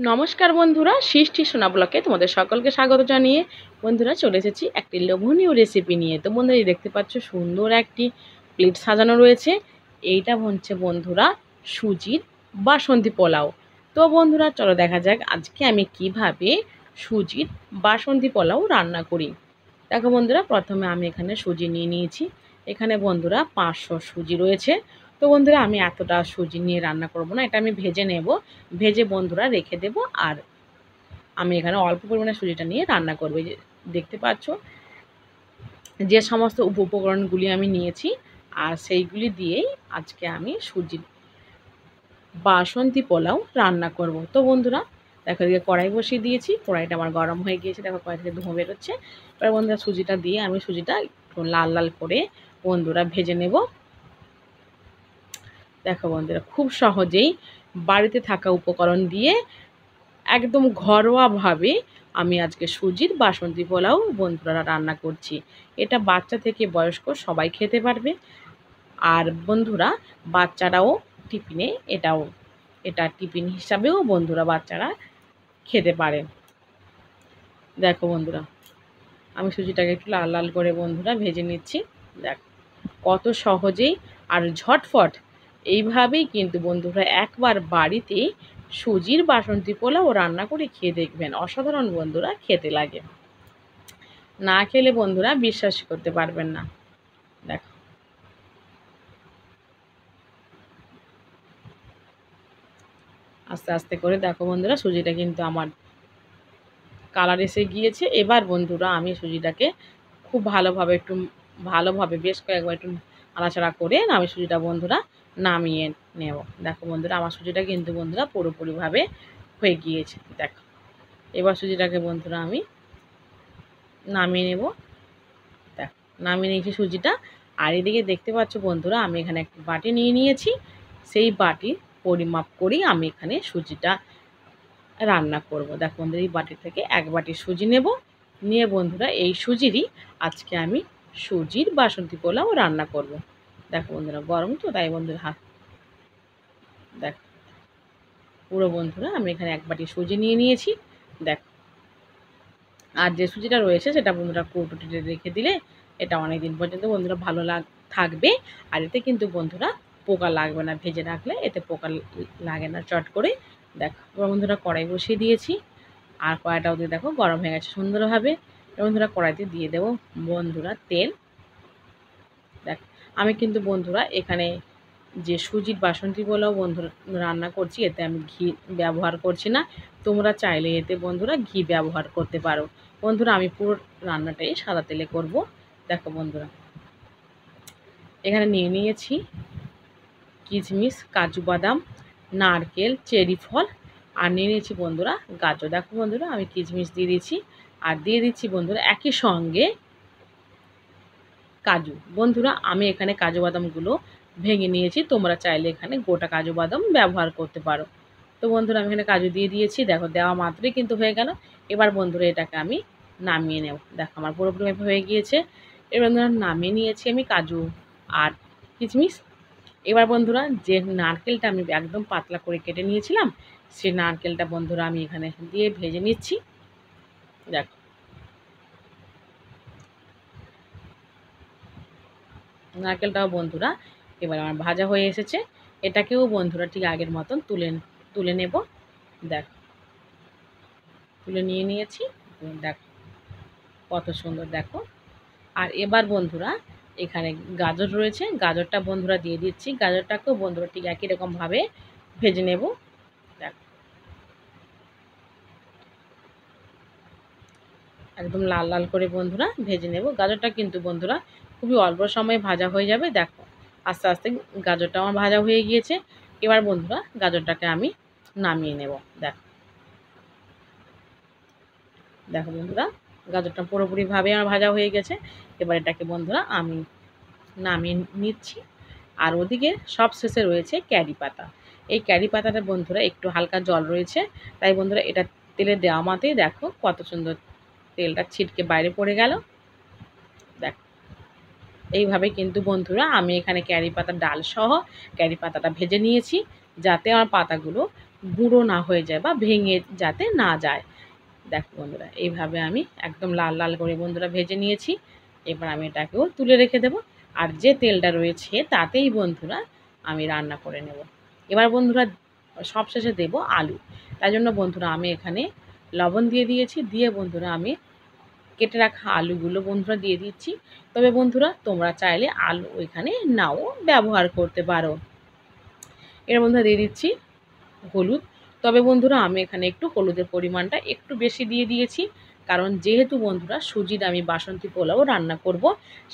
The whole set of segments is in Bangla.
নমস্কার বন্ধুরা, সৃষ্টি সোনা ব্লকে তোমাদের সকলকে স্বাগত জানিয়ে বন্ধুরা চলে এসেছি একটি লোভনীয় রেসিপি নিয়ে। তো বন্ধুরা এই দেখতে পাচ্ছ সুন্দর একটি প্লেট সাজানো রয়েছে। এইটা হচ্ছে বন্ধুরা সুজির বাসন্তী পোলাও। তো বন্ধুরা চলো দেখা যাক আজকে আমি কিভাবে সুজির বাসন্তী পোলাও রান্না করি। দেখো বন্ধুরা, প্রথমে আমি এখানে সুজি নিয়ে নিয়েছি। এখানে বন্ধুরা 500 সুজি রয়েছে। তো বন্ধুরা আমি এতটা সুজি নিয়ে রান্না করব না, এটা আমি ভেজে নেব। ভেজে বন্ধুরা রেখে দেব। আর আমি এখানে অল্প পরিমাণে সুজিটা নিয়ে রান্না করব। যে দেখতে পাচ্ছ যে সমস্ত উপকরণগুলি আমি নিয়েছি, আর সেইগুলি দিয়েই আজকে আমি সুজির বাসন্তী পোলাও রান্না করব। তো বন্ধুরা দেখো, এদিকে কড়াই বসিয়ে দিয়েছি। কড়াইটা আমার গরম হয়ে গিয়েছে। দেখো কড়াই থেকে ধোঁয়া বেরোচ্ছে। এবার বন্ধুরা সুজিটা দিয়ে আমি সুজিটা একটু লাল লাল করে বন্ধুরা ভেজে নেব। দেখো বন্ধুরা, খুব সহজেই বাড়িতে থাকা উপকরণ দিয়ে একদম ঘরোয়াভাবে আমি আজকে সুজির বাসন্তী পোলাও বন্ধুরা রান্না করছি। এটা বাচ্চা থেকে বয়স্ক সবাই খেতে পারবে। আর বন্ধুরা বাচ্চারাও টিফিনে এটা টিফিন হিসাবেও বন্ধুরা বাচ্চারা খেতে পারে। দেখো বন্ধুরা, আমি সুজিটাকে একটু লাল লাল করে বন্ধুরা ভেজে নিচ্ছি। দেখ কত সহজেই আর ঝটফট এইভাবেই কিন্তু বন্ধুরা একবার বাড়িতে সুজির বাসন্তী পোলাও রান্না করে খেয়ে দেখবেন, অসাধারণ বন্ধুরা খেতে লাগে। না খেলে বন্ধুরা বিশ্বাস করতে পারবেন না। দেখো আস্তে আস্তে করে দেখো বন্ধুরা সুজিটা কিন্তু আমার কালার এসে গিয়েছে। এবার বন্ধুরা আমি সুজিটাকে খুব ভালোভাবে বেশ কয়েকবার একটু নাড়াচাড়া করে আমি সুজিটা বন্ধুরা নামিয়ে নেব। দেখো বন্ধুরা আমার সুজিটা কিন্তু বন্ধুরা পুরোপুরিভাবে হয়ে গিয়েছে। দেখো এবার সুজিটাকে বন্ধুরা আমি নামিয়ে নেব। দেখো নামিয়ে নিয়েছি সুজিটা। আর এদিকে দেখতে পাচ্ছ বন্ধুরা আমি এখানে একটি বাটি নিয়ে নিয়েছি। সেই বাটির পরিমাপ করেই আমি এখানে সুজিটা রান্না করব। দেখো বন্ধুরা এই বাটি থেকে এক বাটি সুজি নেব। নিয়ে বন্ধুরা এই সুজিরই আজকে আমি সুজির বাসন্তী পোলাও রান্না করব। দেখো বন্ধুরা গরম তো তাই বন্ধুরা দেখো পুরো বন্ধুরা আমি এখানে এক বাটি সুজি নিয়ে নিয়েছি। দেখো আর যে সুজিটা রয়েছে সেটা বন্ধুরা কৌটোতে রেখে দিলে এটা অনেক দিন পর্যন্ত বন্ধুরা ভালো থাকবে। আর এতে কিন্তু বন্ধুরা পোকা লাগবে না, ভেজে রাখলে এতে পোকা লাগে না চট করে। দেখো বন্ধুরা কড়াই বসিয়ে দিয়েছি। আর কড়াইটা ওদের দেখো গরম হয়ে গেছে সুন্দরভাবে। বন্ধুরা কড়াইতে দিয়ে দেবো বন্ধুরা তেল। দেখ আমি কিন্তু বন্ধুরা এখানে যে সুজির বাসন্তী পোলাও বন্ধুরা রান্না করছি এতে আমি ঘি ব্যবহার করছি না। তোমরা চাইলে এতে বন্ধুরা ঘি ব্যবহার করতে পারো। বন্ধুরা আমি পুরো রান্নাটাই সাদা তেলে করব। দেখো বন্ধুরা এখানে নিয়ে নিয়েছি কিশমিশ, কাজু বাদাম, নারকেল, চেরি ফল, আর নিয়ে নিয়েছি বন্ধুরা গাজর। দেখো বন্ধুরা আমি কিশমিশ দিয়ে দিয়েছি আর দিয়ে দিচ্ছি বন্ধুরা একই সঙ্গে কাজু। বন্ধুরা আমি এখানে কাজু বাদামগুলো ভেঙে নিয়েছি, তোমরা চাইলে এখানে গোটা কাজু বাদাম ব্যবহার করতে পারো। তো বন্ধুরা আমি এখানে কাজু দিয়ে দিয়েছি। দেখো দেওয়া মাত্রই কিন্তু হয়ে গেল। এবার বন্ধুরা এটাকে আমি নামিয়ে নেব। দেখো আমার পুরোপুরি হয়ে গিয়েছে। এবার বন্ধুরা নামিয়ে নিয়েছি আমি কাজু আর কিশমিশ। এবার বন্ধুরা যে নারকেলটা আমি একদম পাতলা করে কেটে নিয়েছিলাম সেই নারকেলটা বন্ধুরা আমি এখানে দিয়ে ভেজে নিচ্ছি। দেখো নারকেলটাও বন্ধুরা এবার আমার ভাজা হয়ে এসেছে। এটাকেও বন্ধুরা ঠিক আগের মতন তুলে নেব। দেখো তুলে নিয়ে নিয়েছি। দেখো কত সুন্দর দেখো। আর এবার বন্ধুরা এখানে গাজর রয়েছে, গাজরটা বন্ধুরা দিয়ে দিচ্ছি। গাজরটাকেও বন্ধুরা ঠিক একই রকমভাবে ভেজে নেব। দেখো একদম লাল লাল করে বন্ধুরা ভেজে নেব। গাজরটা কিন্তু বন্ধুরা খুবই অল্প সময়ে ভাজা হয়ে যাবে। দেখো আস্তে আস্তে গাজরটা আমার ভাজা হয়ে গিয়েছে। এবার বন্ধুরা গাজরটাকে আমি নামিয়ে নেব। দেখো দেখো বন্ধুরা গাজরটা পুরোপুরিভাবে আমার ভাজা হয়ে গেছে। এবার এটাকে বন্ধুরা আমি নামিয়ে নিচ্ছি। আর ওদিকে সব শেষে রয়েছে ক্যারি পাতা। এই ক্যারি পাতাটা বন্ধুরা একটু হালকা জল রয়েছে, তাই বন্ধুরা এটা তেলে দেওয়া মাত্রই দেখো কত সুন্দর তেলটা ছিটকে বাইরে পড়ে গেল। দেখো এইভাবে কিন্তু বন্ধুরা আমি এখানে ক্যারি পাতার ডাল সহ ক্যারি পাতাটা ভেজে নিয়েছি, যাতে আমার পাতাগুলো গুঁড়ো না হয়ে যায় বা ভেঙে যাতে না যায়। দেখো বন্ধুরা, এইভাবে আমি একদম লাল লাল করে বন্ধুরা ভেজে নিয়েছি। এবার আমি এটাকেও তুলে রেখে দেবো। আর যে তেলটা রয়েছে তাতেই বন্ধুরা আমি রান্না করে নেব। এবার বন্ধুরা সবশেষে দেব আলু। তাই জন্য বন্ধুরা আমি এখানে লবণ দিয়ে দিয়েছি, দিয়ে বন্ধুরা আমি কেটে রাখা আলুগুলো বন্ধুরা দিয়ে দিচ্ছি। তবে বন্ধুরা তোমরা চাইলে আলু এখানে নাও ব্যবহার করতে পারো। এর বন্ধুরা দিয়ে দিচ্ছি হলুদ। তবে বন্ধুরা আমি এখানে একটু হলুদের পরিমাণটা একটু বেশি দিয়ে দিয়েছি, কারণ যেহেতু বন্ধুরা সুজির আমি বাসন্তী পোলাও রান্না করব,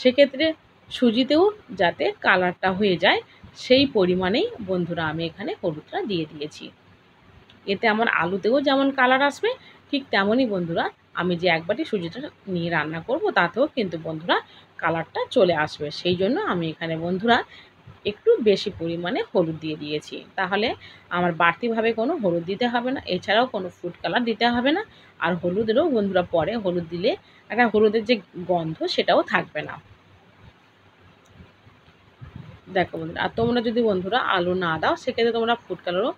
সেক্ষেত্রে সুজিতেও যাতে কালারটা হয়ে যায় সেই পরিমাণেই বন্ধুরা আমি এখানে হলুদটা দিয়ে দিয়েছি। এতে আমার আলুতেও যেমন কালার আসবে, ঠিক তেমনই বন্ধুরা আমি যে এক বাটি সুজিটা নিয়ে রান্না করব তাতেও কিন্তু বন্ধুরা কালারটা চলে আসবে। সেই জন্য আমি এখানে বন্ধুরা একটু বেশি পরিমাণে হলুদ দিয়ে দিয়েছি। তাহলে আমার বাড়তিভাবে কোনো হলুদ দিতে হবে না, এছাড়াও কোনো ফুড কালার দিতে হবে না। আর হলুদেরও বন্ধুরা পরে হলুদ দিলে একটা হলুদের যে গন্ধ সেটাও থাকবে না। দেখো বন্ধুরা, আর তোমরা যদি বন্ধুরা আলু না দাও সেক্ষেত্রে তোমরা ফুড কালারও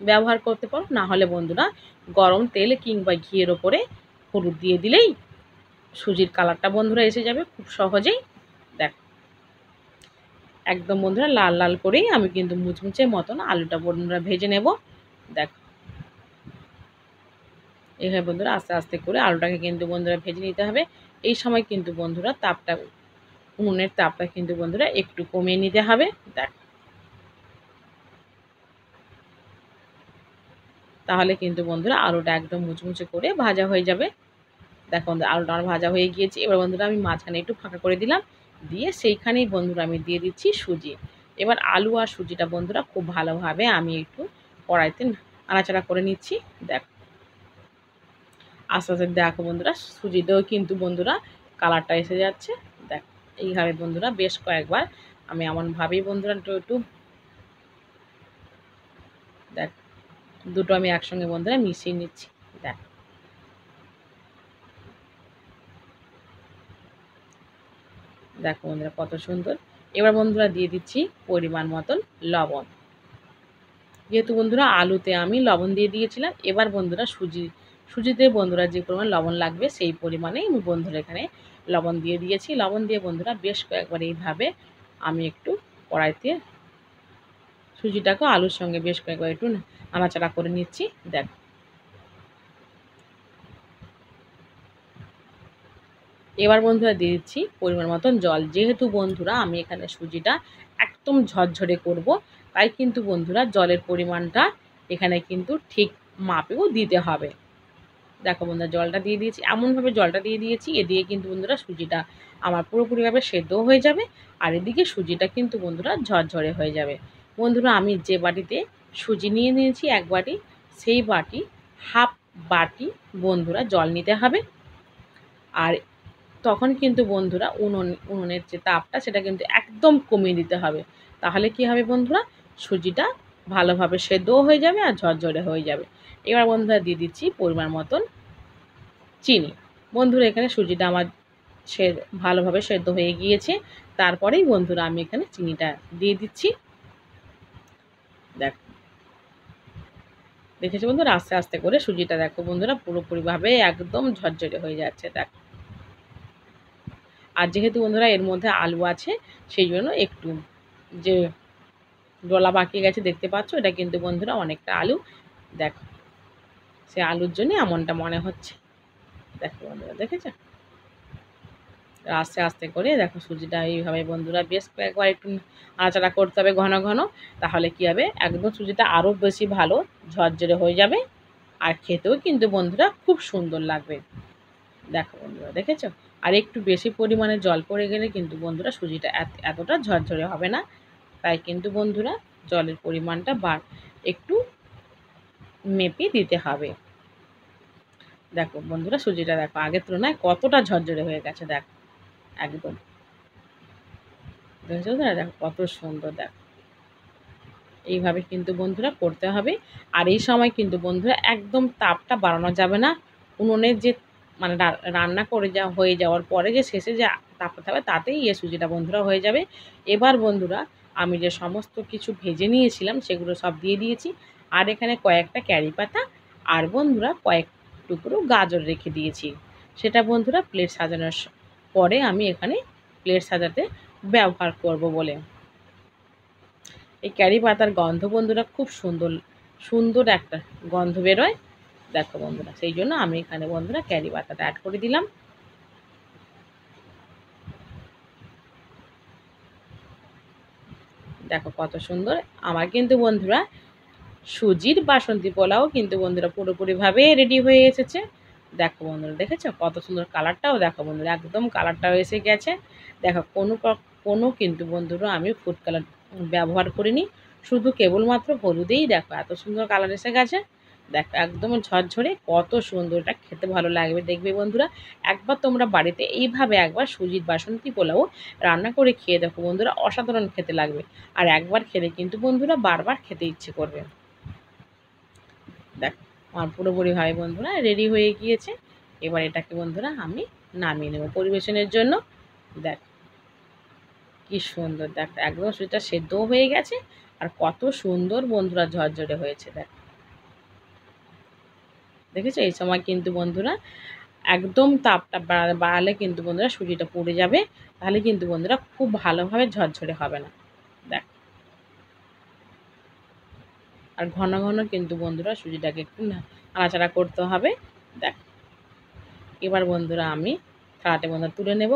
ব্যবহার করতে পারো। না হলে বন্ধুরা গরম তেল কিংবা ঘিয়ের ওপরে হলুদ দিয়ে দিলেই সুজির কালারটা বন্ধুরা এসে যাবে খুব সহজেই। দেখো একদম বন্ধুরা লাল লাল করেই আমি কিন্তু মুচমুচে মতন আলুটা বন্ধুরা ভেজে নেব। দেখো এইভাবে বন্ধুরা আস্তে আস্তে করে আলুটাকে কিন্তু বন্ধুরা ভেজে নিতে হবে। এই সময় কিন্তু বন্ধুরা তাপটা, উনুনের তাপটা কিন্তু বন্ধুরা একটু কমিয়ে নিতে হবে। দেখো তাহলে কিন্তু বন্ধুরা আলুটা একদম মুচমুচে করে ভাজা হয়ে যাবে। দেখো আলুটা আমার ভাজা হয়ে গিয়েছে। এবার বন্ধুরা আমি মাঝখানে একটু ফাঁকা করে দিলাম, দিয়ে সেইখানেই বন্ধুরা আমি দিয়ে দিচ্ছি সুজি। এবার আলু আর সুজিটা বন্ধুরা খুব ভালোভাবে আমি একটু কড়াইতে নাড়াচাড়া করে নিচ্ছি। দেখো আস্তে আস্তে দেখো বন্ধুরা সুজিটাও কিন্তু বন্ধুরা কালারটা এসে যাচ্ছে। দেখো এইভাবে বন্ধুরা বেশ কয়েকবার আমি এমনভাবেই বন্ধুরা একটু একটু দেখ দুটো আমি একসঙ্গে বন্ধুরা মিশিয়ে নিচ্ছি। দেখ দেখো বন্ধুরা কত সুন্দর। এবার বন্ধুরা দিয়ে দিচ্ছি পরিমাণ মতন লবণ। যেহেতু বন্ধুরা আলুতে আমি লবণ দিয়ে দিয়েছিলাম, এবার বন্ধুরা সুজিতে বন্ধুরা যে পরিমাণ লবণ লাগবে সেই পরিমাণেই আমি বন্ধুরা এখানে লবণ দিয়ে দিয়েছি। লবণ দিয়ে বন্ধুরা বেশ কয়েকবার এইভাবে আমি একটু কড়াইতে সুজিটাকে আলুর সঙ্গে বেশ কয়েকবার একটু নাড়াচাড়া করে নিচ্ছি। দেখ এবার বন্ধুরা দিয়ে দিচ্ছি পরিমাণ মতন জল। যেহেতু বন্ধুরা আমি এখানে সুজিটা একদম ঝরঝরে করব, তাই কিন্তু বন্ধুরা জলের পরিমাণটা এখানে কিন্তু ঠিক মাপেও দিতে হবে। দেখো বন্ধুরা জলটা দিয়ে দিয়েছি, এমনভাবে জলটা দিয়ে দিয়েছি এদিকে কিন্তু বন্ধুরা সুজিটা আমার পুরোপুরিভাবে সেদ্ধও হয়ে যাবে, আর এদিকে সুজিটা কিন্তু বন্ধুরা ঝরঝরে হয়ে যাবে। বন্ধুরা আমি যে বাটিতে সুজি নিয়ে নিয়েছি এক বাটি, সেই বাটি হাফ বাটি বন্ধুরা জল নিতে হবে। আর তখন কিন্তু বন্ধুরা উনুনের যে তাপটা সেটা কিন্তু একদম কমিয়ে দিতে হবে। তাহলে কি হবে বন্ধুরা, সুজিটা ভালোভাবে সেদ্ধও হয়ে যাবে আর ঝরঝরে হয়ে যাবে। এবার বন্ধুরা দিয়ে দিচ্ছি পরিমাণ মতন চিনি। বন্ধুরা এখানে সুজিটা আমার ভালোভাবে সেদ্ধ হয়ে গিয়েছে, তারপরেই বন্ধুরা আমি এখানে চিনিটা দিয়ে দিচ্ছি। দেখো দেখেছি বন্ধুরা আস্তে আস্তে করে সুজিটা দেখো বন্ধুরা পুরোপুরিভাবে একদম ঝরঝরে হয়ে যাচ্ছে। দেখো আর যেহেতু বন্ধুরা এর মধ্যে আলু আছে সেই জন্য একটু যে ডলা বাকি গেছে দেখতে পাচ্ছ, এটা কিন্তু বন্ধুরা অনেকটা আলু। দেখো সে আলুর জন্য এমনটা মনে হচ্ছে। দেখো বন্ধুরা দেখেছো আস্তে আস্তে করে দেখো সুজিটা এইভাবে বন্ধুরা বেশ কয়েকবার একটু নাড়াচাড়া করতে হবে ঘন ঘন। তাহলে কি হবে, একদম সুজিটা আরও বেশি ভালো ঝরঝরে হয়ে যাবে, আর খেতেও কিন্তু বন্ধুরা খুব সুন্দর লাগবে। দেখো বন্ধুরা দেখেছো, আর একটু বেশি পরিমাণে জল পড়ে গেলে কিন্তু বন্ধুরা সুজিটা এতটা ঝরঝরে হবে না। তাই কিন্তু বন্ধুরা জলের পরিমাণটা একটু মেপে দিতে হবে। দেখো বন্ধুরা সুজিটা দেখো আগের তুলনায় কতটা ঝরঝরে হয়ে গেছে। দেখো একদম দেখেছো না, দেখো কত সুন্দর। দেখো এইভাবে কিন্তু বন্ধুরা করতে হবে। আর এই সময় কিন্তু বন্ধুরা একদম তাপটা বাড়ানো যাবে না। উনুনের যে মানে রান্না করে হয়ে যাওয়ার পরে যে শেষে যে তাপটা থাকবে তাতেই সুজিটা বন্ধুরা হয়ে যাবে। এবার বন্ধুরা আমি যে সমস্ত কিছু ভেজে নিয়েছিলাম সেগুলো সব দিয়ে দিয়েছি। আর এখানে কয়েকটা ক্যারি পাতা আর বন্ধুরা কয়েক টুকরো গাজর রেখে দিয়েছি। সেটা বন্ধুরা প্লেট সাজানোর পরে আমি এখানে প্লেট সাজাতে ব্যবহার করব বলে। এই ক্যারি পাতার গন্ধ বন্ধুরা খুব সুন্দর সুন্দর একটা গন্ধ বেরোয়। দেখো বন্ধুরা, সেই জন্য আমি এখানে বন্ধুরা ক্যারি পাতাটা অ্যাড করে দিলাম। দেখো কত সুন্দর। আমার কিন্তু বন্ধুরা সুজির বাসন্তী পোলাও কিন্তু বন্ধুরা পুরোপুরিভাবে রেডি হয়ে এসেছে। দেখো বন্ধুরা, দেখেছো কত সুন্দর কালারটাও, দেখো বন্ধুরা একদম কালারটাও এসে গেছে। দেখো কোনো কিন্তু বন্ধুরা আমি ফুড কালার ব্যবহার করিনি, শুধু কেবলমাত্র হলুদেই দেখো এত সুন্দর কালার এসে গেছে। দেখো একদম ঝরঝরে, কত সুন্দর, এটা খেতে ভালো লাগবে। দেখবে বন্ধুরা একবার তোমরা বাড়িতে এইভাবে একবার সুজির বাসন্তী পোলাও রান্না করে খেয়ে দেখো বন্ধুরা, অসাধারণ খেতে লাগবে। আর একবার খেলে কিন্তু বন্ধুরা বারবার খেতে ইচ্ছে করবে। দেখ আমার পুরোপুরিভাবে বন্ধুরা রেডি হয়ে গিয়েছে। এবার এটাকে বন্ধুরা আমি নামিয়ে নেব পরিবেশনের জন্য। দেখ কি সুন্দর, দেখ একদম সুজিটা সেদ্ধও হয়ে গেছে আর কত সুন্দর বন্ধুরা ঝরঝরে হয়েছে। দেখ দেখেছো, এই সময় কিন্তু বন্ধুরা একদম তাপটা বাড়ালে কিন্তু বন্ধুরা সুজিটা পুড়ে যাবে, তাহলে কিন্তু বন্ধুরা খুব ভালোভাবে ঝরঝরে হবে না। দেখ আর ঘন ঘন কিন্তু বন্ধুরা সুজিটাকে একটু নাড়াচাড়া করতে হবে। দেখ এবার বন্ধুরা আমি থালাতে বন্ধুরা তুলে নেব।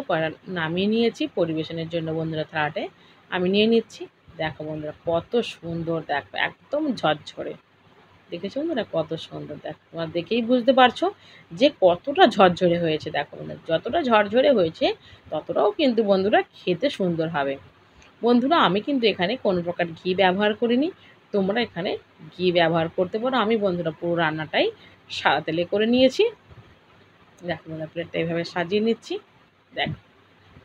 নামিয়ে নিয়েছি পরিবেশনের জন্য বন্ধুরা, থালাতে আমি নিয়ে নিচ্ছি। দেখো বন্ধুরা কত সুন্দর, দেখো একদম ঝরঝরে। দেখেছো বন্ধুরা কত সুন্দর, দেখো তোমরা দেখেই বুঝতে পারছো যে কতটা ঝরঝরে হয়েছে। দেখো বন্ধুরা যতটা ঝরঝরে হয়েছে ততটাও কিন্তু বন্ধুরা খেতে সুন্দর হবে। বন্ধুরা আমি কিন্তু এখানে কোনো প্রকার ঘি ব্যবহার করিনি, তোমরা এখানে ঘি ব্যবহার করতে পারো। আমি বন্ধুরা পুরো রান্নাটাই সাদা তেলে করে নিয়েছি। দেখো বন্ধুরা প্লেটটা এইভাবে সাজিয়ে নিচ্ছি। দেখ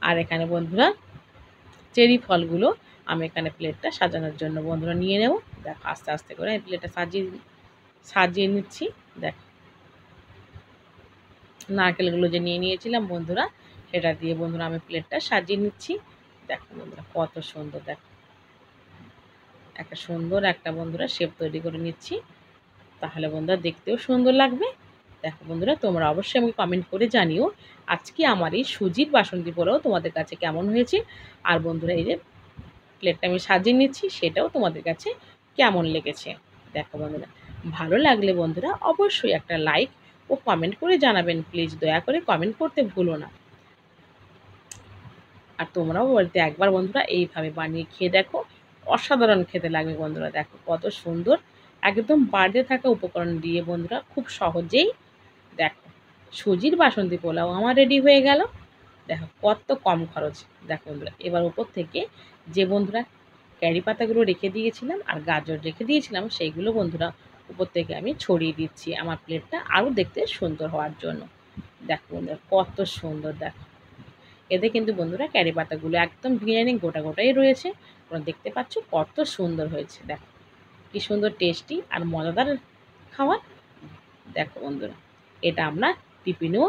আর এখানে বন্ধুরা চেরি ফলগুলো আমি এখানে প্লেটটা সাজানোর জন্য বন্ধুরা নিয়ে নেব। দেখো আস্তে আস্তে করে এই প্লেটটা সাজিয়ে নিচ্ছি। দেখ নারকেলগুলো যে নিয়ে নিয়েছিলাম বন্ধুরা, সেটা দিয়ে বন্ধুরা আমি প্লেটটা সাজিয়ে নিচ্ছি। দেখো বন্ধুরা কত সুন্দর, দেখো একটা সুন্দর একটা বন্ধুরা শেপ তৈরি করে নিচ্ছি, তাহলে বন্ধুরা দেখতেও সুন্দর লাগবে। দেখো বন্ধুরা তোমরা অবশ্যই আমাকে কমেন্ট করে জানিও আজকে আমার এই সুজির বাসন্তী পোলাও তোমাদের কাছে কেমন হয়েছে। আর বন্ধুরা এই যে প্লেটটা আমি সাজিয়ে নিচ্ছি সেটাও তোমাদের কাছে কেমন লেগেছে। দেখো বন্ধুরা ভালো লাগলে বন্ধুরা অবশ্যই একটা লাইক ও কমেন্ট করে জানাবেন, প্লিজ দয়া করে কমেন্ট করতে ভুলো না। আর তোমরাও বলতে একবার বন্ধুরা এইভাবে বানিয়ে খেয়ে দেখো, অসাধারণ খেতে লাগবে বন্ধুরা। দেখো কত সুন্দর, একদম বাড়িতে থাকা উপকরণ দিয়ে বন্ধুরা খুব সহজেই দেখো সুজির বাসন্তী পোলাও আমার রেডি হয়ে গেল। দেখো কত কম খরচ। দেখো বন্ধুরা এবার উপর থেকে যে বন্ধুরা ক্যারি পাতাগুলো রেখে দিয়েছিলাম আর গাজর রেখে দিয়েছিলাম সেইগুলো বন্ধুরা উপর থেকে আমি ছড়িয়ে দিচ্ছি আমার প্লেটটা আরও দেখতে সুন্দর হওয়ার জন্য। দেখো বন্ধুরা কত সুন্দর, দেখো এতে কিন্তু বন্ধুরা ক্যারি পাতাগুলো একদম ভেঙে গোটা গোটাই রয়েছে। তোমরা দেখতে পাচ্ছ কত সুন্দর হয়েছে। দেখো কি সুন্দর টেস্টি আর মজাদার খাবার। দেখো বন্ধুরা এটা আমরা টিফিনেও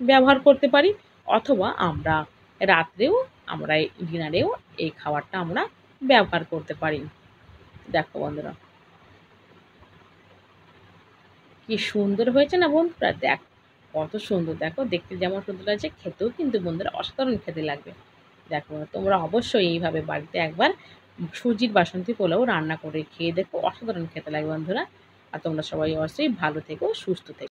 ব্যবহার করতে পারি, অথবা আমরা রাত্রেও আমরা ডিনারেও এই খাবারটা আমরা ব্যবহার করতে পারি। দেখো বন্ধুরা কি সুন্দর হয়েছে না বন্ধুরা। দেখ কত সুন্দর, দেখো দেখতে যেমন সুন্দর লাগছে খেতেও কিন্তু বন্ধুরা অসাধারণ খেতে লাগবে। দেখো তোমরা অবশ্যই এইভাবে বাড়িতে একবার সুজির বাসন্তী পোলাও রান্না করে খেয়ে দেখো, অসাধারণ খেতে লাগবে বন্ধুরা। আর তোমরা সবাই অবশ্যই ভালো থেকো, সুস্থ থেকো।